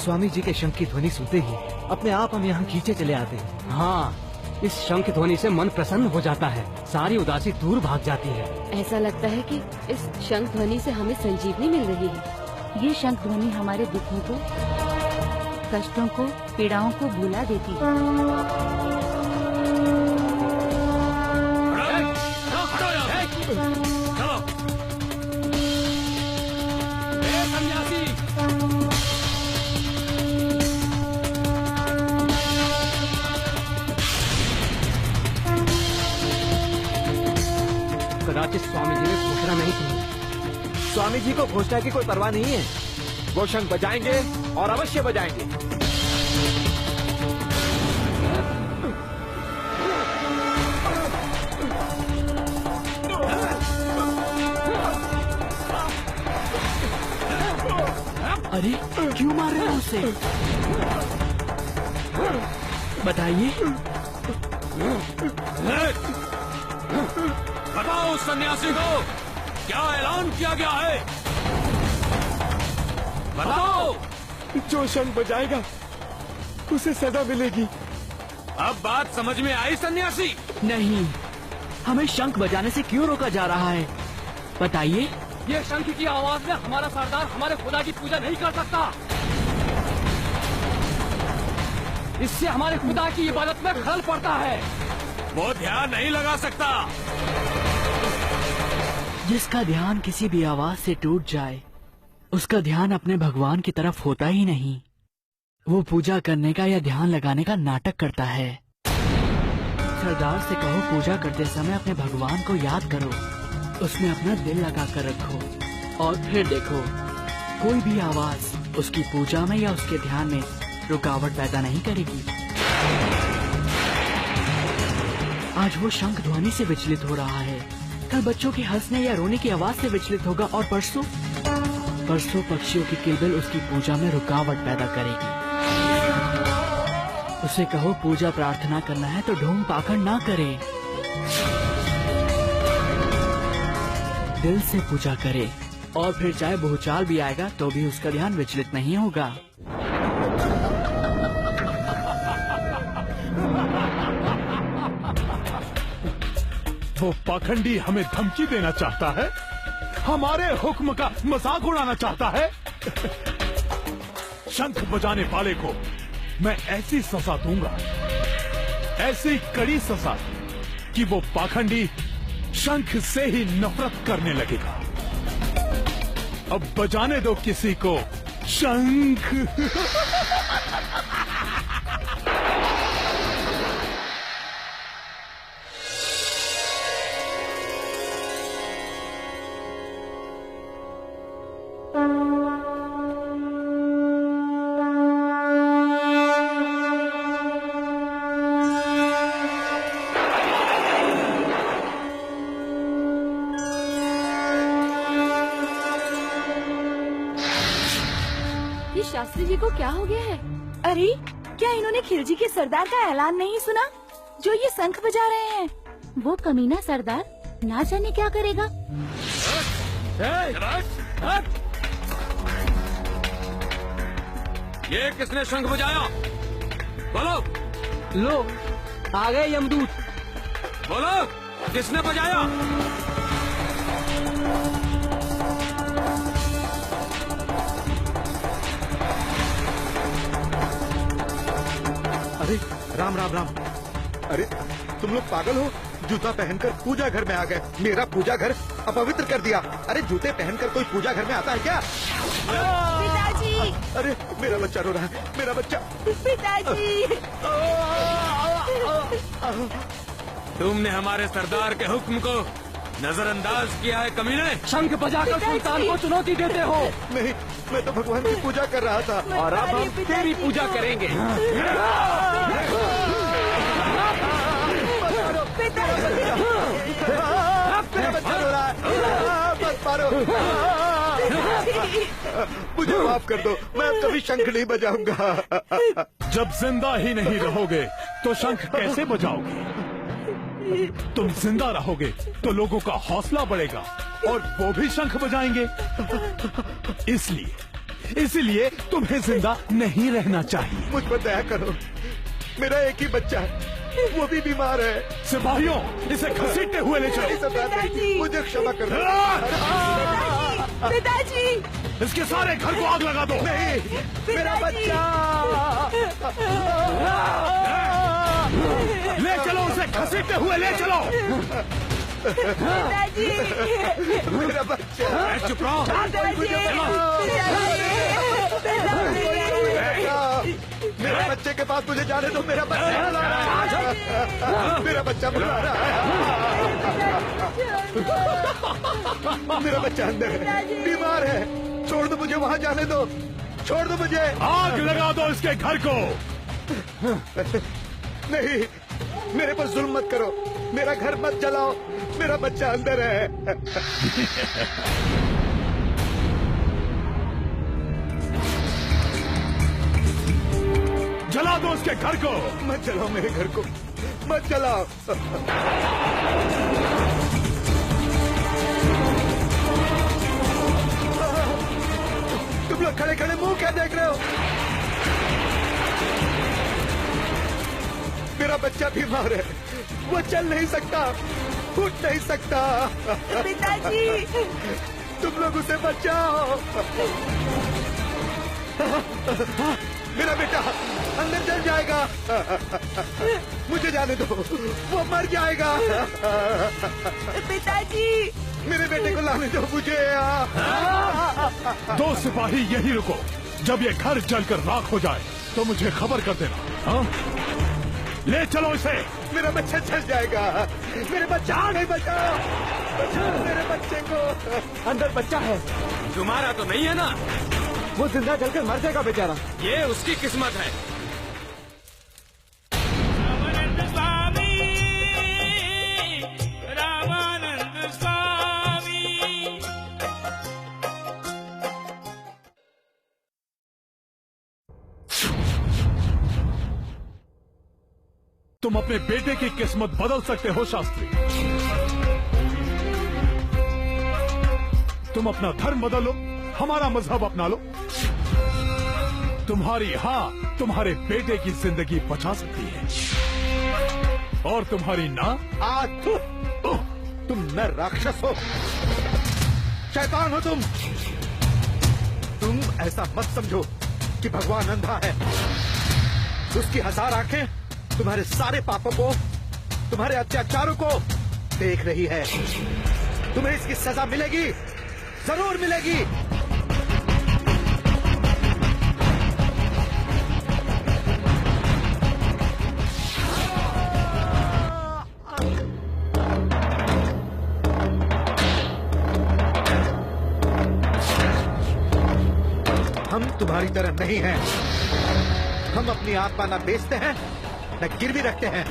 स्वामी जी के शंख की ध्वनि सुनते ही अपने आप हम यहाँ खींचे चले आते हैं। हाँ, इस शंख ध्वनि से मन प्रसन्न हो जाता है, सारी उदासी दूर भाग जाती है। ऐसा लगता है कि इस शंख ध्वनि से हमें संजीवनी मिल रही है। ये शंख ध्वनि हमारे दुखों को, कष्टों को, पीड़ाओं को भुला देती है। कदाचित स्वामी जी ने घोषणा नहीं सुनी। स्वामी जी को घोषणा की कोई परवाह नहीं है। वो शंख बजाएंगे और अवश्य बजाएंगे। अरे क्यों मार रहे हो उसे? बताइए। बताओ उस सन्यासी को क्या ऐलान किया गया है? बताओ। जो शंख बजाएगा उसे सदा मिलेगी। अब बात समझ में आई सन्यासी? नहीं, हमें शंख बजाने से क्यों रोका जा रहा है? बताइए। ये शंख की आवाज में हमारा सरदार हमारे खुदा की पूजा नहीं कर सकता। इससे हमारे खुदा की इबादत में खलल पड़ता है। वो ध्यान नहीं लगा सकता। जिसका ध्यान किसी भी आवाज से टूट जाए, उसका ध्यान अपने भगवान की तरफ होता ही नहीं। वो पूजा करने का या ध्यान लगाने का नाटक करता है। सरदार से कहो पूजा करते समय अपने भगवान को याद करो, उसमें अपना दिल लगा कर रखो और फिर देखो कोई भी आवाज उसकी पूजा में या उसके ध्यान में रुकावट पैदा नहीं करेगी। आज वो शंख ध्वनि से विचलित हो रहा है, कल बच्चों के हंसने या रोने की आवाज से विचलित होगा और परसों पक्षियों की किलबिल उसकी पूजा में रुकावट पैदा करेगी। उसे कहो पूजा प्रार्थना करना है तो ढोंग पाखंड ना करे, दिल से पूजा करे और फिर चाहे भूचाल भी आएगा तो भी उसका ध्यान विचलित नहीं होगा। वो पाखंडी हमें धमकी देना चाहता है, हमारे हुक्म का मजाक उड़ाना चाहता है। शंख बजाने वाले को मैं ऐसी सजा दूंगा, ऐसी कड़ी सजा कि वो पाखंडी शंख से ही नफरत करने लगेगा। अब बजाने दो किसी को शंख। शास्त्री जी को क्या हो गया है? अरे क्या इन्होंने खिलजी के सरदार का ऐलान नहीं सुना जो ये शंख बजा रहे हैं? वो कमीना सरदार ना जाने क्या करेगा। ये किसने शंख बजाया? बोलो। लो आ गए यमदूत। बोलो किसने बजाया? अरे राम राम राम। अरे तुम लोग पागल हो? जूता पहनकर पूजा घर में आ गए, मेरा पूजा घर अपवित्र कर दिया। अरे जूते पहनकर कोई पूजा घर में आता है क्या? पिताजी! अरे मेरा बच्चा रो रहा है, मेरा बच्चा। पिताजी! तुमने हमारे सरदार के हुक्म को नजरअंदाज किया है कमीने। शंख बजाकर सुल्तान को चुनौती देते हो। नहीं, मैं तो भगवान की पूजा कर रहा था। और अब हम तेरी पूजा करेंगे। मत मारो, मुझे माफ कर दो, मैं कभी शंख नहीं बजाऊंगा। जब जिंदा ही नहीं रहोगे तो शंख कैसे बजाओगे? तुम जिंदा रहोगे तो लोगों का हौसला बढ़ेगा और वो भी शंख बजाएंगे। इसलिए इसलिए तुम्हें जिंदा नहीं रहना चाहिए। मुझ पर दया करो, मेरा एक ही बच्चा है, वो भी बीमार है। सिपाहियों, इसे घसीटते हुए ले चलो। सरदार जी, मुझे क्षमा कर दो। पिताजी, इसके सारे घर को आग लगा दो। नहीं, मेरा बच्चा। ले चलो उसे, घसीटते हुए ले चलो। पिताजी, मेरा बच्चा। चुप रहो। मेरे बच्चे के पास मुझे जाने दो। मेरा बच्चा बुला रहा है। मेरा बच्चा बुला रहा है। मेरा बच्चा अंदर है, बीमार है। छोड़ दो मुझे, वहाँ जाने दो। छोड़ दो मुझे। आग लगा दो इसके घर को। नहीं, मेरे पर जुल्म मत करो, मेरा घर मत जलाओ। मेरा बच्चा अंदर है। जला दो उसके घर को। मत जलाओ मेरे घर को, मत जलाओ। तुम लोग खड़े खड़े मुंह क्या देख रहे हो? मेरा बच्चा बीमार है, वो चल नहीं सकता, उठ नहीं सकता। पिताजी, तुम लोग उसे बचाओ। मेरा बेटा अंदर चल जाएगा। मुझे जाने दो, वो मर जाएगा। पिताजी, मेरे बेटे को लाने दो मुझे। दो सिपाही यही रुको, जब ये घर जलकर राख हो जाए तो मुझे खबर कर देना। हाँ? ले चलो इसे। मेरा बच्चा चल जाएगा। मेरे बच्चा नहीं, बचाओ, बचाओ मेरे बच्चे को। अंदर बच्चा है, तुम्हारा तो नहीं है ना? वो जिंदा जलकर मर जाएगा बेचारा। ये उसकी किस्मत है। रामानंद स्वामी, रामानंद स्वामी। तुम अपने बेटे की किस्मत बदल सकते हो शास्त्री। तुम अपना धर्म बदलो, हमारा मजहब अपना लो। तुम्हारी हाँ तुम्हारे बेटे की जिंदगी बचा सकती है, और तुम्हारी ना तुम न राक्षस हो, शैतान हो तुम। तुम ऐसा मत समझो कि भगवान अंधा है। उसकी 1000 आंखें तुम्हारे सारे पापों को, तुम्हारे अत्याचारों को देख रही है। तुम्हें इसकी सजा मिलेगी, जरूर मिलेगी। हम तुम्हारी तरह नहीं हैं। हम अपनी आत्मा न बेचते हैं, न गिरवी रखते हैं।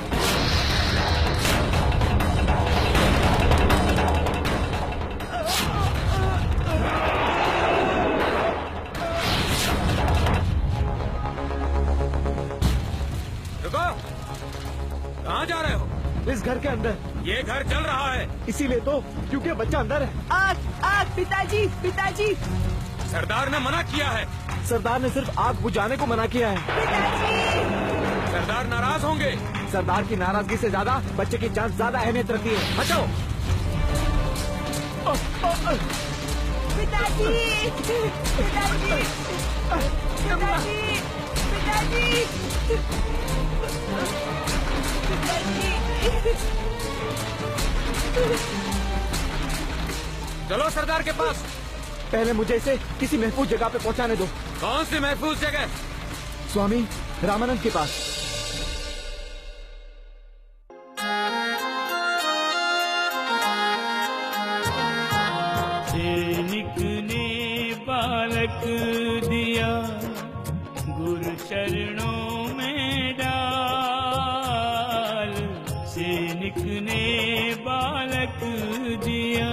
रुको, कहाँ जा रहे हो? इस घर के अंदर। ये घर जल रहा है। इसीलिए तो, क्योंकि बच्चा अंदर है। आग, आग, पिताजी, पिताजी, सरदार ने मना किया है। सरदार ने सिर्फ आग बुझाने को मना किया है। पिताजी। सरदार नाराज होंगे। सरदार की नाराजगी से ज्यादा बच्चे की जान ज्यादा अहमियत रखती है। हटो। पिताजी, पिताजी, पिताजी, पिताजी, चलो सरदार के पास। पहले मुझे इसे किसी महफूज जगह पे पहुंचाने दो। कौन सी महफूज जगह? स्वामी रामानंद के पास। सैनिक ने बालक दिया, गुरु चरणों में डाल। सैनिक ने बालक दिया,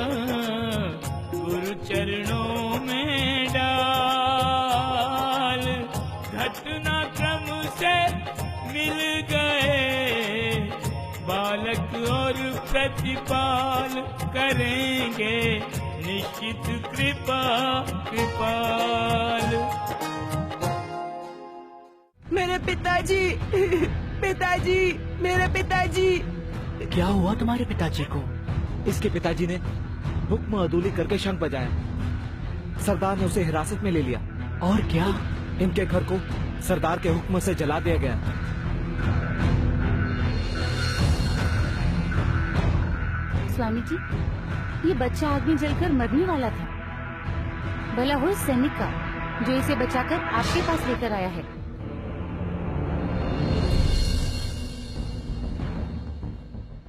गुरु चरणों में डाल। घटनाक्रम से मिल गए बालक और प्रतिपाल, करेंगे निश्चित कृपा कृपाल। पिताजी, पिताजी, मेरे पिताजी। क्या हुआ तुम्हारे पिताजी को? इसके पिताजी ने हुक्म अदूली करके शंख बजाया। सरदार ने उसे हिरासत में ले लिया। और क्या? इनके घर को सरदार के हुक्म से जला दिया गया। स्वामी जी, ये बच्चा आग में जलकर मरने वाला था। भला हो इस सैनिक का जो इसे बचाकर आपके पास लेकर आया है।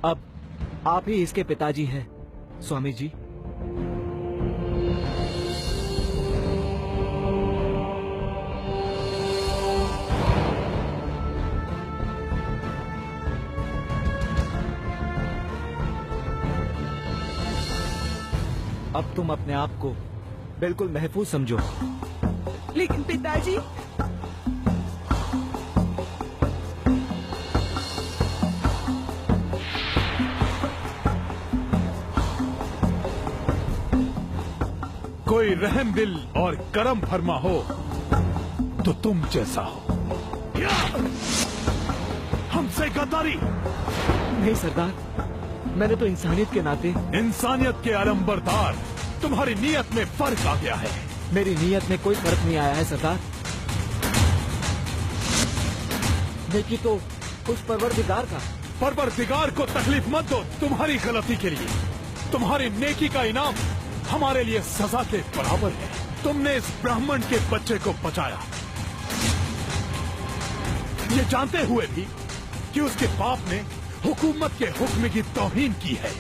अब आप ही इसके पिताजी हैं, स्वामी जी। अब तुम अपने आप को बिल्कुल महफूज समझो। लेकिन पिताजी, कोई रहम दिल और करम फरमा हो तो तुम जैसा हो। हमसे गद्दारी नहीं सरदार, मैंने तो इंसानियत के नाते। इंसानियत के आलम्बरदार, तुम्हारी नीयत में फर्क आ गया है। मेरी नीयत में कोई फर्क नहीं आया है सरदार। नेकी तो उस परवरदिगार का। परवरदिगार को तकलीफ मत दो तुम्हारी गलती के लिए। तुम्हारी नेकी का इनाम हमारे लिए सजा के बराबर है। तुमने इस ब्राह्मण के बच्चे को बचाया, ये जानते हुए भी कि उसके बाप ने हुकूमत के हुक्म की तौहीन की है।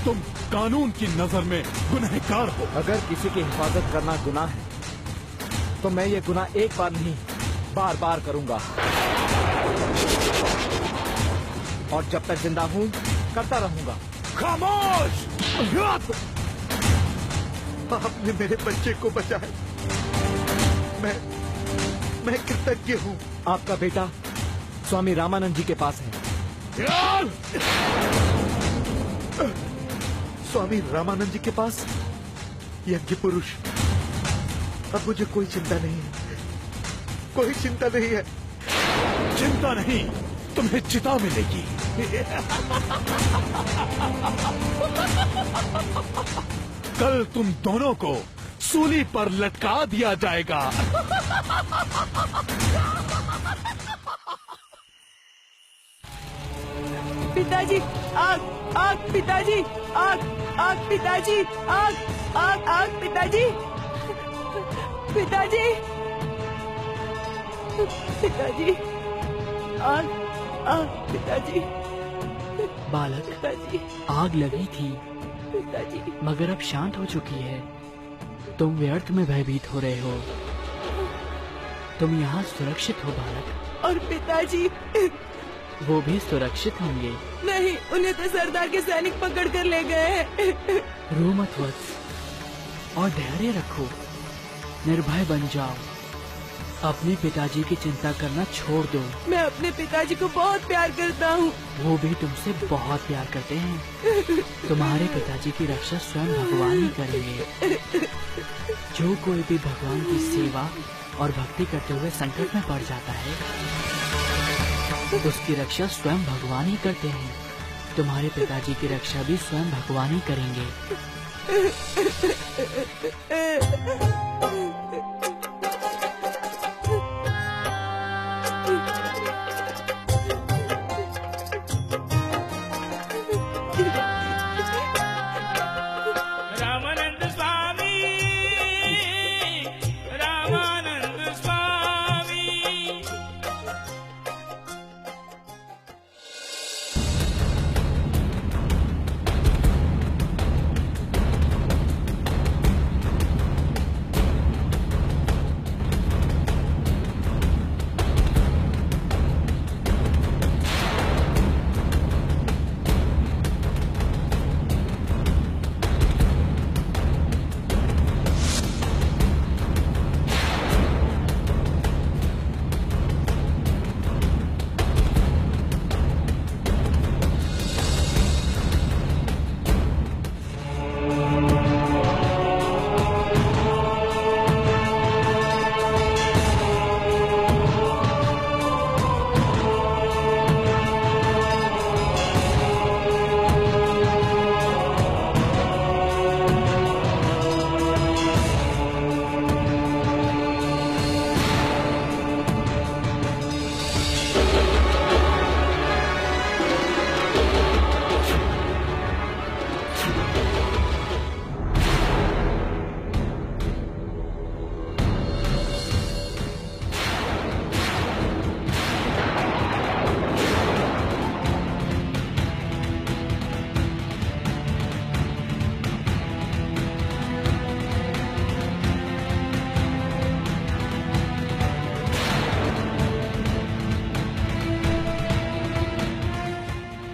तुम कानून की नजर में गुनहगार हो। अगर किसी की हिफाजत करना गुनाह है तो मैं ये गुनाह एक बार नहीं बार बार करूंगा, और जब तक जिंदा हूं करता रहूंगा। खामोश! आपने मेरे बच्चे को बचाया, मैं कृतज्ञ हूं। आपका बेटा स्वामी रामानंद जी के पास है। स्वामी रामानंद जी के पास यज्ञ पुरुष। अब मुझे कोई चिंता नहीं है, कोई चिंता नहीं है। चिंता नहीं, तुम्हें चिता मिलेगी। कल तुम दोनों को सूली पर लटका दिया जाएगा। पिताजी, आग, आग, पिताजी, आग, आग, पिताजी, आग, आग, आग, पिताजी, पिताजी, पिताजी, आग, आग, पिताजी। बालक, पिताजी, आग लगी थी पिताजी, मगर अब शांत हो चुकी है। तुम व्यर्थ में भयभीत हो रहे हो। तुम यहाँ सुरक्षित हो बालक। और पिताजी? वो भी सुरक्षित होंगे। नहीं, उन्हें तो सरदार के सैनिक पकड़ कर ले गए हैं। रो मत वत्स, और धैर्य रखो, निर्भय बन जाओ। अपने पिताजी की चिंता करना छोड़ दो। मैं अपने पिताजी को बहुत प्यार करता हूँ। वो भी तुमसे बहुत प्यार करते हैं। तुम्हारे पिताजी की रक्षा स्वयं भगवान ही करेंगे। जो कोई भी भगवान की सेवा और भक्ति करते हुए संकट में पड़ जाता है, उसकी रक्षा स्वयं भगवान ही करते हैं। तुम्हारे पिताजी की रक्षा भी स्वयं भगवान ही करेंगे। रामानंद स्वामी, रामानंद स्वामी।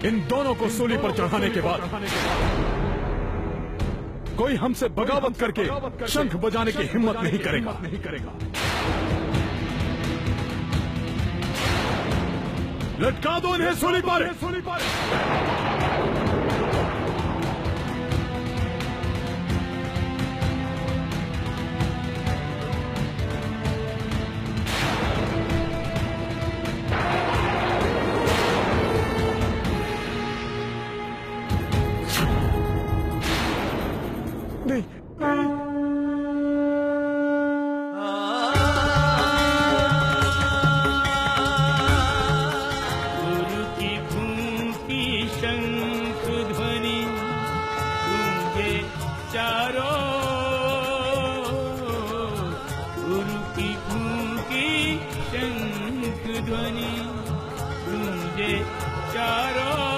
इन दोनों को सूली पर चढ़ाने के बाद कोई हमसे बगावत करके शंख बजाने की हिम्मत नहीं करेगा। लटका दो इन्हें सूली पर। गुरु की फूंकी शंख ध्वनि गूंजे चारों। गुरु की फूंकी शंख ध्वनि गूंजे चारों।